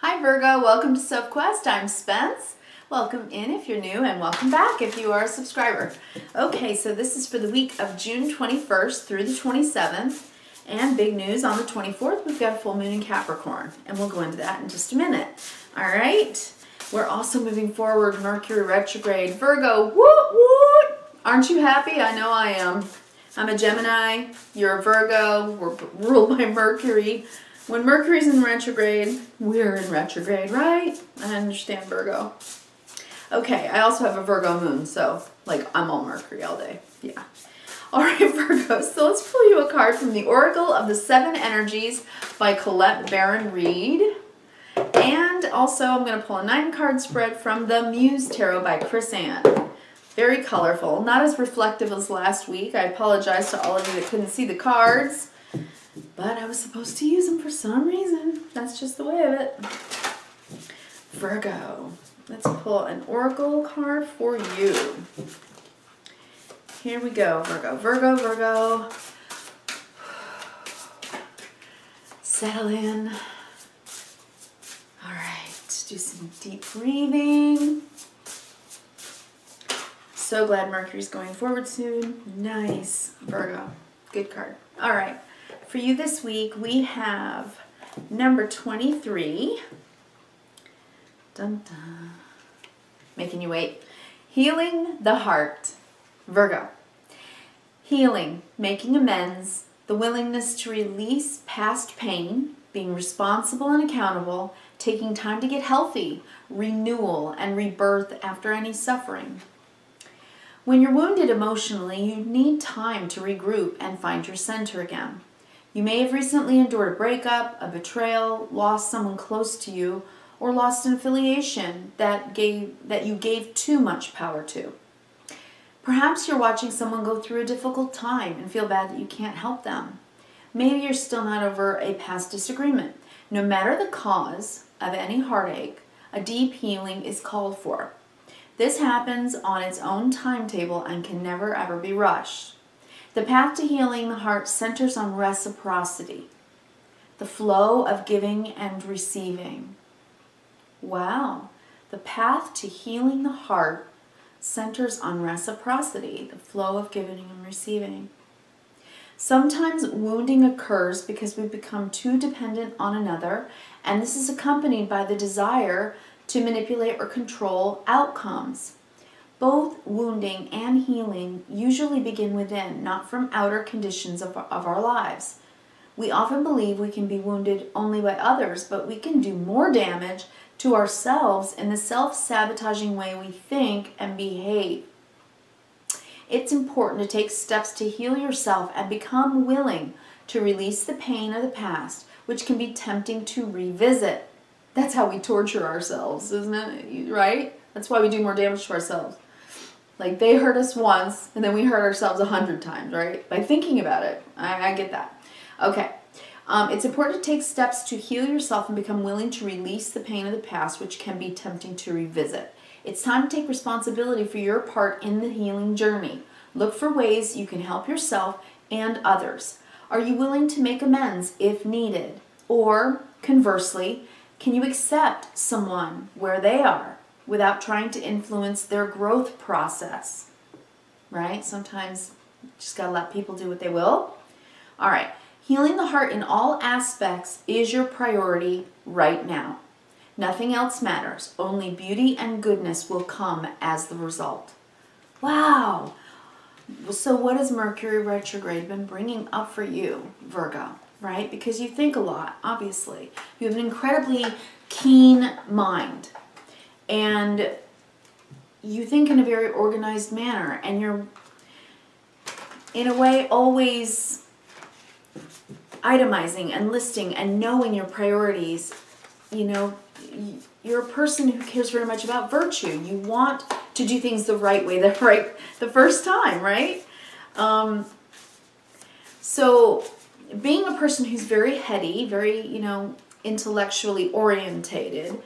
Hi Virgo, welcome to Sophquest. I'm Spence. Welcome in if you're new and welcome back if you are a subscriber. Okay, so this is for the week of June 21st through the 27th. And big news, on the 24th, we've got a full moon in Capricorn. And we'll go into that in just a minute. All right, we're also moving forward, Mercury Retrograde. Virgo, woot woot! Aren't you happy? I know I am. I'm a Gemini, you're a Virgo, we're ruled by Mercury. When Mercury's in retrograde, we're in retrograde, right? I understand, Virgo. Okay, I also have a Virgo moon, so like I'm all Mercury all day. Yeah. All right, Virgo, so let's pull you a card from the Oracle of the Seven Energies by Colette Baron Reed. And also I'm going to pull a 9-card spread from the Muse Tarot by Chris Ann. Very colorful, not as reflective as last week. I apologize to all of you that couldn't see the cards, but I was supposed to use them for some reason. That's just the way of it. Virgo, let's pull an oracle card for you. Here we go, Virgo. Virgo, Virgo. Settle in. All right, do some deep breathing. So glad Mercury's going forward soon. Nice, Virgo. Good card. All right. For you this week, we have number 23. Dun, dun. Making you wait. Healing the heart. Virgo. Healing, making amends, the willingness to release past pain, being responsible and accountable, taking time to get healthy, renewal and rebirth after any suffering. When you're wounded emotionally, you need time to regroup and find your center again. You may have recently endured a breakup, a betrayal, lost someone close to you, or lost an affiliation that you gave too much power to. Perhaps you're watching someone go through a difficult time and feel bad that you can't help them. Maybe you're still not over a past disagreement. No matter the cause of any heartache, a deep healing is called for. This happens on its own timetable and can never ever be rushed. The path to healing the heart centers on reciprocity, the flow of giving and receiving. Wow. The path to healing the heart centers on reciprocity, the flow of giving and receiving. Sometimes wounding occurs because we become too dependent on another, and this is accompanied by the desire to manipulate or control outcomes. Both wounding and healing usually begin within, not from outer conditions of our lives. We often believe we can be wounded only by others, but we can do more damage to ourselves in the self-sabotaging way we think and behave. It's important to take steps to heal yourself and become willing to release the pain of the past, which can be tempting to revisit. That's how we torture ourselves, isn't it? Right? That's why we do more damage to ourselves. Like they hurt us once and then we hurt ourselves 100 times, right? By thinking about it. I get that. Okay. It's important to take steps to heal yourself and become willing to release the pain of the past, which can be tempting to revisit. It's time to take responsibility for your part in the healing journey. Look for ways you can help yourself and others. Are you willing to make amends if needed? Or, conversely, can you accept someone where they are without trying to influence their growth process? Right? Sometimes you just gotta let people do what they will. All right. Healing the heart in all aspects is your priority right now. Nothing else matters. Only beauty and goodness will come as the result. Wow. So what has Mercury retrograde been bringing up for you, Virgo? Right? Because you think a lot, obviously. You have an incredibly keen mind. And you think in a very organized manner. And you're, in a way, always itemizing and listing and knowing your priorities. You know, you're a person who cares very much about virtue. You want to do things the right way, the first time, right? So being a person who's very heady, very, intellectually orientated,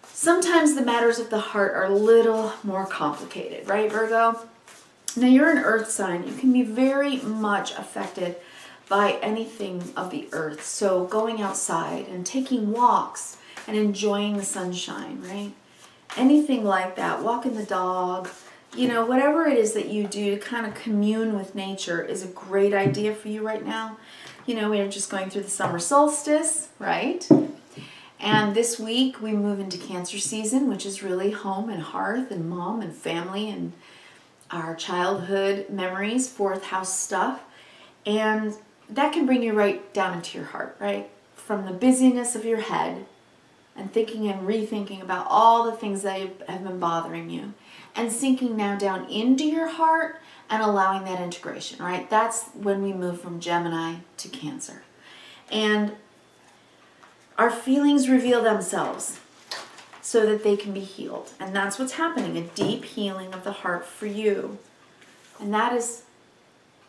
sometimes the matters of the heart are a little more complicated, right, Virgo? Now, you're an earth sign. You can be very much affected by anything of the earth. So going outside and taking walks and enjoying the sunshine, right? Anything like that, walking the dog, you know, whatever it is that you do to kind of commune with nature is a great idea for you right now. You know, we're just going through the summer solstice, right? And this week we move into Cancer season, which is really home and hearth and mom and family and our childhood memories, fourth house stuff. And that can bring you right down into your heart, right? From the busyness of your head and thinking and rethinking about all the things that have been bothering you and sinking now down into your heart and allowing that integration, right? That's when we move from Gemini to Cancer. And our feelings reveal themselves so that they can be healed. And that's what's happening, a deep healing of the heart for you. And that is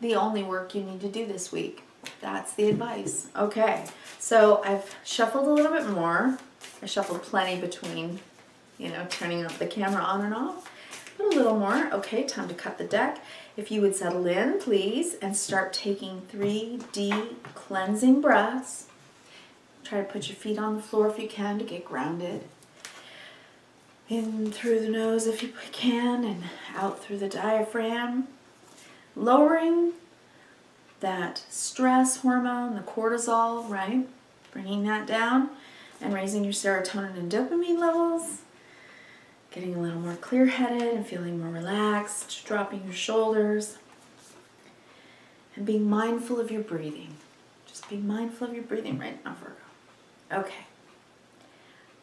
the only work you need to do this week. That's the advice. Okay, so I've shuffled a little bit more. I shuffled plenty between, you know, turning up the camera on and off. But a little more. Okay, time to cut the deck. If you would settle in, please, and start taking 3 deep cleansing breaths. Try to put your feet on the floor if you can to get grounded. In through the nose if you can, and out through the diaphragm. Lowering that stress hormone, the cortisol, right? Bringing that down and raising your serotonin and dopamine levels. Getting a little more clear-headed and feeling more relaxed. Dropping your shoulders. And being mindful of your breathing. Just be mindful of your breathing right now, Virgo. Okay.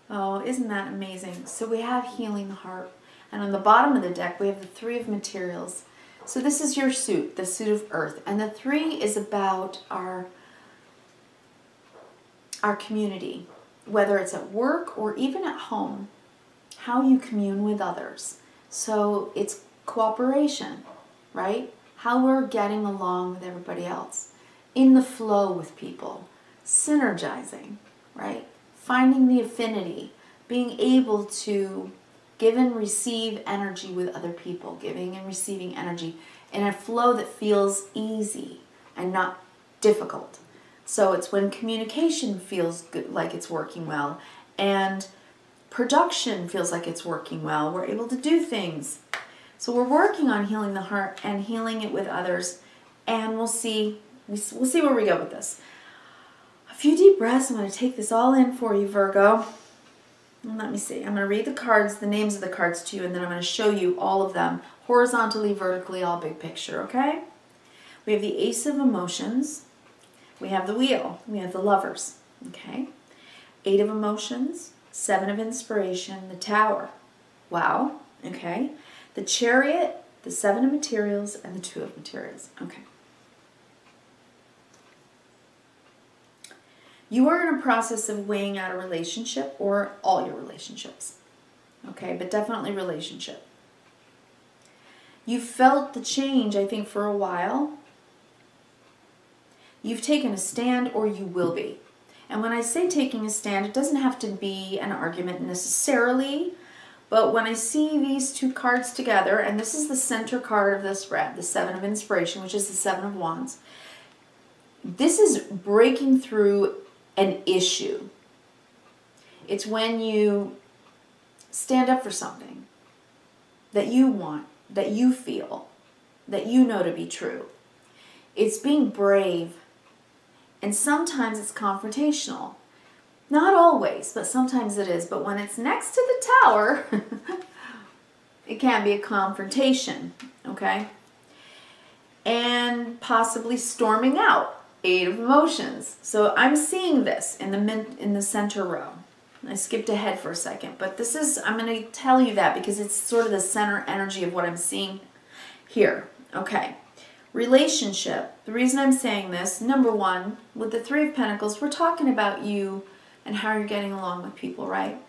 Oh, isn't that amazing? So we have healing the heart. And on the bottom of the deck, we have the 3 of materials. So this is your suit, the suit of earth. And the 3 is about our community, whether it's at work or even at home, how you commune with others. So it's cooperation, right? How we're getting along with everybody else, in the flow with people, synergizing, right? Finding the affinity, being able to give and receive energy with other people, giving and receiving energy in a flow that feels easy and not difficult. So it's when communication feels good, like it's working well, and production feels like it's working well. We're able to do things. So we're working on healing the heart and healing it with others, and we'll see where we go with this. A few deep breaths. I'm going to take this all in for you, Virgo. And let me see. I'm going to read the cards, the names of the cards to you, and then I'm going to show you all of them horizontally, vertically, all big picture, okay? We have the Ace of Emotions. We have the Wheel. We have the Lovers, okay? 8 of Emotions, 7 of Inspiration, the Tower. Wow, okay? The Chariot, the 7 of Materials, and the 2 of Materials, okay? You are in a process of weighing out a relationship or all your relationships, okay? But definitely relationship. You felt the change, I think, for a while. You've taken a stand, or you will be. And when I say taking a stand, it doesn't have to be an argument necessarily, but when I see these 2 cards together, and this is the center card of this spread, the 7 of Inspiration, which is the 7 of Wands, this is breaking through an issue. It's when you stand up for something that you want, that you feel, that you know to be true. It's being brave, and sometimes it's confrontational. Not always, but sometimes it is. But when it's next to the Tower, it can be a confrontation, okay? And possibly storming out. 8 of Emotions. So I'm seeing this in the center row. I skipped ahead for a second, but this is, I'm going to tell you that because it's sort of the center energy of what I'm seeing here. Okay. Relationship. The reason I'm saying this, number 1, with the 3 of Pentacles, we're talking about you and how you're getting along with people, right?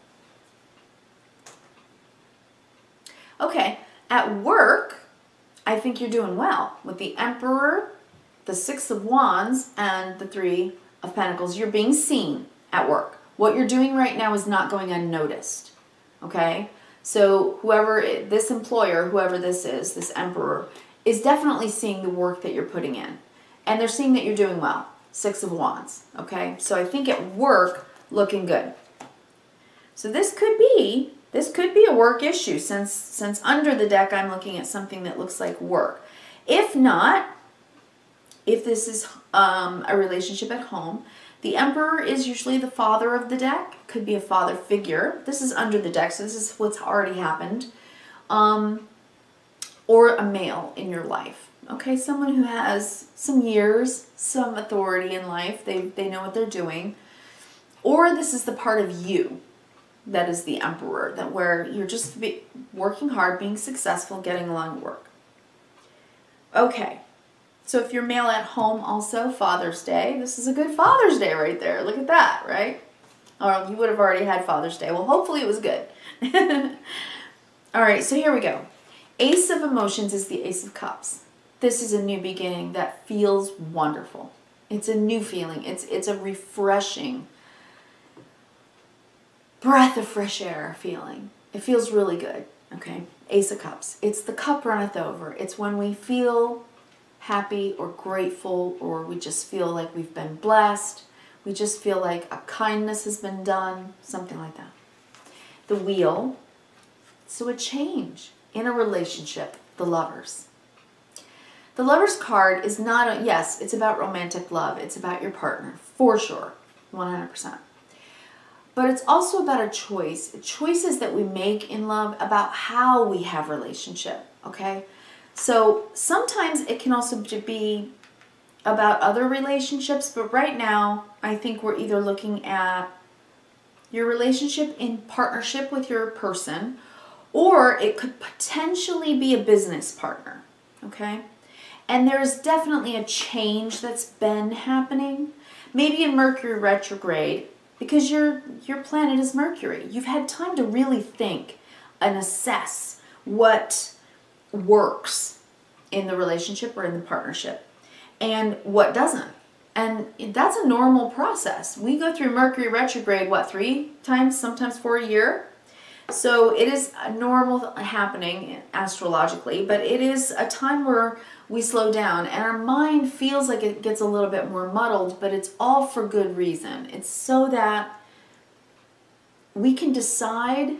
Okay. At work, I think you're doing well with the Emperor, the 6 of Wands, and the 3 of Pentacles. You're being seen at work. What you're doing right now is not going unnoticed, okay? So whoever, this employer, whoever this is, this Emperor, is definitely seeing the work that you're putting in. And they're seeing that you're doing well. 6 of Wands, okay? So I think at work, looking good. So this could be a work issue, since under the deck I'm looking at something that looks like work. If not, if this is a relationship at home, the Emperor is usually the father of the deck. Could be a father figure. This is under the deck, so this is what's already happened. Or a male in your life. Okay, someone who has some years, some authority in life. They know what they're doing. Or this is the part of you that is the Emperor, that where you're just working hard, being successful, getting along at work. Okay, so if you're male at home also, Father's Day, this is a good Father's Day right there. Look at that, right? Or you would have already had Father's Day. Well, hopefully it was good. All right, so here we go. Ace of Emotions is the Ace of Cups. This is a new beginning that feels wonderful. It's a new feeling. It's a refreshing breath of fresh air feeling. It feels really good, okay? Ace of Cups. It's the cup runneth over. It's when we feel happy or grateful, or we just feel like we've been blessed. We just feel like a kindness has been done, something like that. The Wheel. So a change in a relationship, the Lovers. The Lovers card is not, yes, it's about romantic love. It's about your partner, for sure, 100%. But it's also about a choice, choices that we make in love about how we have relationship, okay? So sometimes it can also be about other relationships, but right now I think we're either looking at your relationship in partnership with your person, or it could potentially be a business partner, okay? And there's definitely a change that's been happening. Maybe in Mercury retrograde, because your planet is Mercury. You've had time to really think and assess what works in the relationship or in the partnership and what doesn't. And that's a normal process. We go through Mercury retrograde, what, 3 times, sometimes 4 a year? So it is a normal happening astrologically, but it is a time where we slow down and our mind feels like it gets a little bit more muddled, but it's all for good reason. It's so that we can decide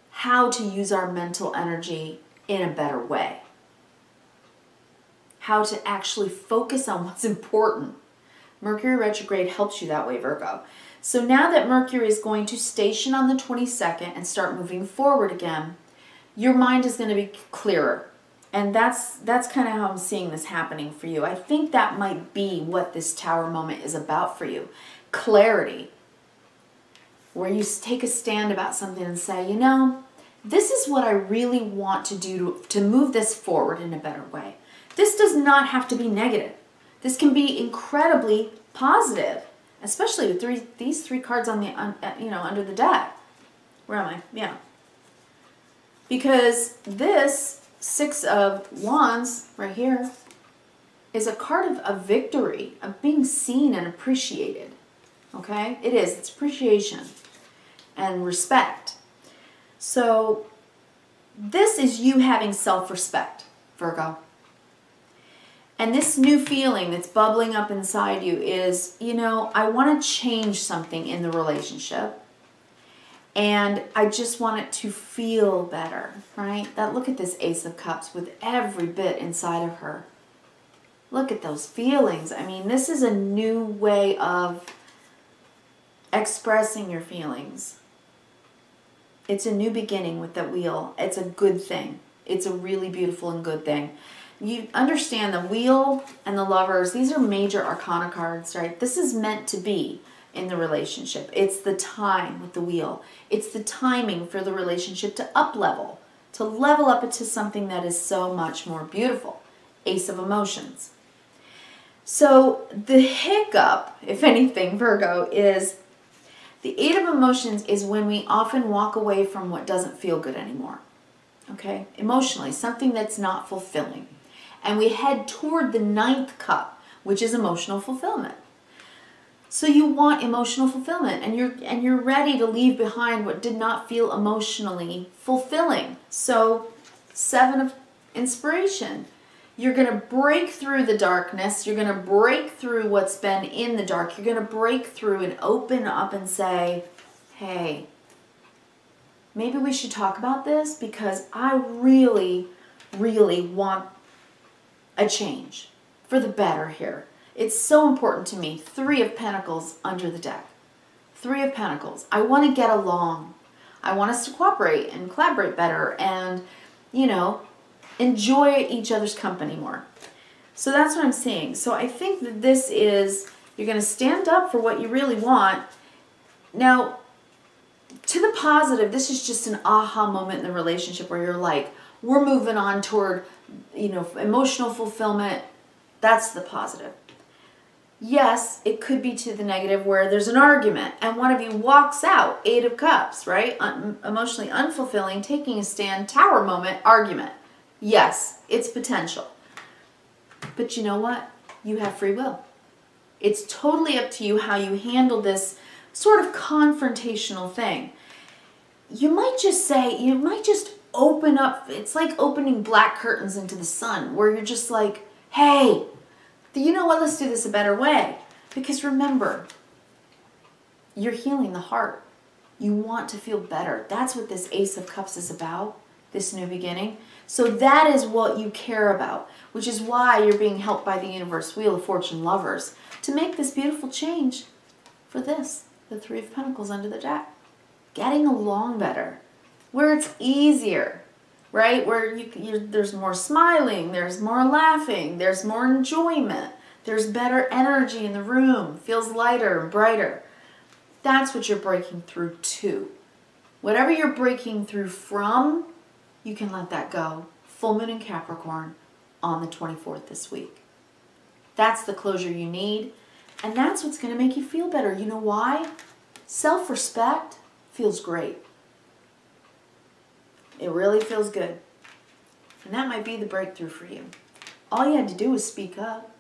how to use our mental energy in a better way. How to actually focus on what's important. Mercury retrograde helps you that way, Virgo. So now that Mercury is going to station on the 22nd and start moving forward again, your mind is going to be clearer. And that's kind of how I'm seeing this happening for you. I think that might be what this Tower moment is about for you. Clarity. Where you take a stand about something and say, you know, this is what I really want to do to move this forward in a better way. This does not have to be negative. This can be incredibly positive, especially with these three cards on the under the deck. Where am I? Yeah. Because this 6 of Wands right here is a card of victory, of being seen and appreciated. Okay? It is. It's appreciation and respect. So this is you having self-respect, Virgo. And this new feeling that's bubbling up inside you is, you know, I want to change something in the relationship. And I just want it to feel better, right? Look at this Ace of Cups with every bit inside of her. Look at those feelings. I mean, this is a new way of expressing your feelings. It's a new beginning with that Wheel. It's a good thing. It's a really beautiful and good thing. You understand the Wheel and the Lovers, these are major arcana cards, right? This is meant to be in the relationship. It's the time with the Wheel. It's the timing for the relationship to up-level, to level up into something that is so much more beautiful. Ace of Emotions. So the hiccup, if anything, Virgo, is the 8 of Emotions is when we often walk away from what doesn't feel good anymore. Okay? Emotionally, something that's not fulfilling. And we head toward the 9th cup, which is emotional fulfillment. So you want emotional fulfillment, and you're ready to leave behind what did not feel emotionally fulfilling. So 7 of Inspiration. You're going to break through the darkness. You're going to break through what's been in the dark. You're going to break through and open up and say, hey, maybe we should talk about this because I really, really want a change for the better here. It's so important to me. 3 of Pentacles under the deck. 3 of Pentacles. I want to get along. I want us to cooperate and collaborate better and, you know, enjoy each other's company more. So that's what I'm seeing. So I think that this is, you're going to stand up for what you really want. Now, to the positive, this is just an aha moment in the relationship where you're like, we're moving on toward, you know, emotional fulfillment. That's the positive. Yes, it could be to the negative where there's an argument and one of you walks out, 8 of Cups, right? Emotionally unfulfilling, taking a stand, Tower moment, argument. Yes, it's potential. But you know what? You have free will. It's totally up to you how you handle this sort of confrontational thing. You might just say, you might just open up, it's like opening black curtains into the sun where you're just like, hey, you know what, let's do this a better way. Because remember, you're healing the heart. You want to feel better. That's what this Ace of Cups is about, this new beginning. So that is what you care about, which is why you're being helped by the universe, Wheel of Fortune lovers, to make this beautiful change for this, the 3 of Pentacles under the deck. Getting along better, where it's easier, right? Where there's more smiling, there's more laughing, there's more enjoyment, there's better energy in the room, feels lighter and brighter. That's what you're breaking through to. Whatever you're breaking through from, you can let that go. Full moon in Capricorn on the 24th this week. That's the closure you need, and that's what's going to make you feel better. You know why? Self-respect feels great. It really feels good. And that might be the breakthrough for you. All you had to do was speak up.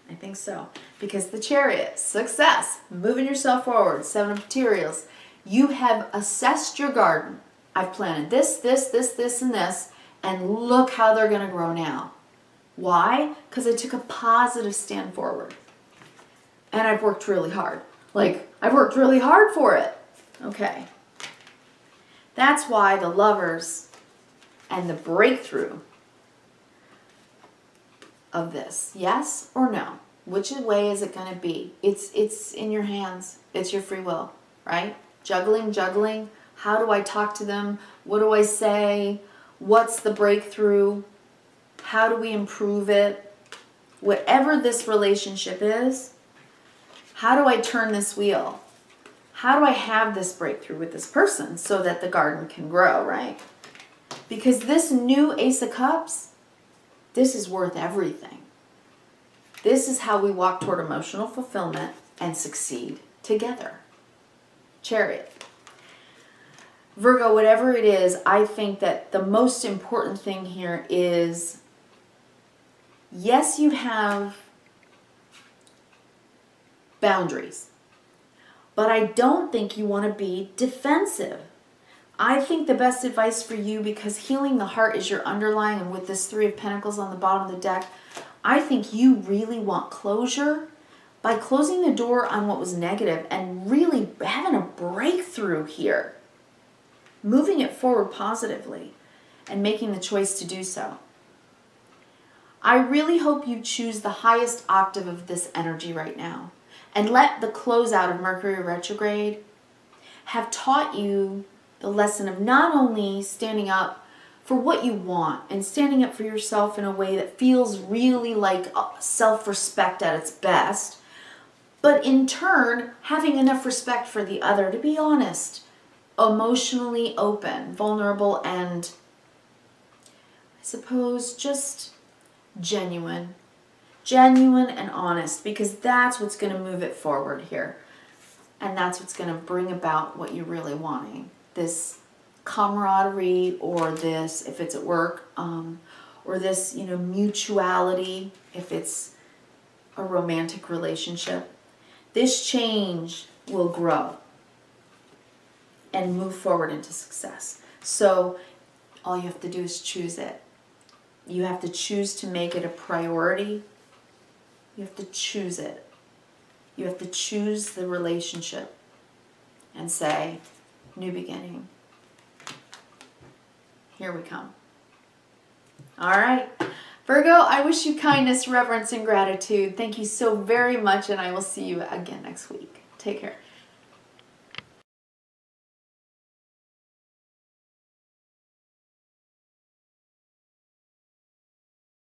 I think so. Because the Chariot, success, moving yourself forward, 7 of Materials. You have assessed your garden. I've planted this, this, this, this, and this, and look how they're going to grow now. Why? Because I took a positive stand forward. And I've worked really hard. Like, I've worked really hard for it. Okay. That's why the Lovers and the breakthrough of this, yes or no? Which way is it going to be? It's in your hands. It's your free will, right? Juggling. How do I talk to them? What do I say? What's the breakthrough? How do we improve it? Whatever this relationship is, how do I turn this wheel? How do I have this breakthrough with this person so that the garden can grow, right? Because this new Ace of Cups, this is worth everything. This is how we walk toward emotional fulfillment and succeed together. Chariot. Virgo, whatever it is, I think that the most important thing here is, yes, you have boundaries, but I don't think you want to be defensive. I think the best advice for you, because healing the heart is your underlying, and with this 3 of Pentacles on the bottom of the deck, I think you really want closure by closing the door on what was negative and really having a breakthrough here. Moving it forward positively and making the choice to do so. I really hope you choose the highest octave of this energy right now and let the closeout of Mercury Retrograde have taught you the lesson of not only standing up for what you want and standing up for yourself in a way that feels really like self-respect at its best, but in turn having enough respect for the other to be honest, emotionally open, vulnerable, and I suppose just genuine and honest, because that's what's going to move it forward here. And that's what's going to bring about what you're really wanting. This camaraderie, or this, if it's at work, or this, you know, mutuality, if it's a romantic relationship. This change will grow and move forward into success. So all you have to do is choose it. You have to choose to make it a priority. You have to choose it. You have to choose the relationship and say, new beginning, here we come. All right. Virgo, I wish you kindness, reverence, and gratitude. Thank you so very much, and I will see you again next week. Take care.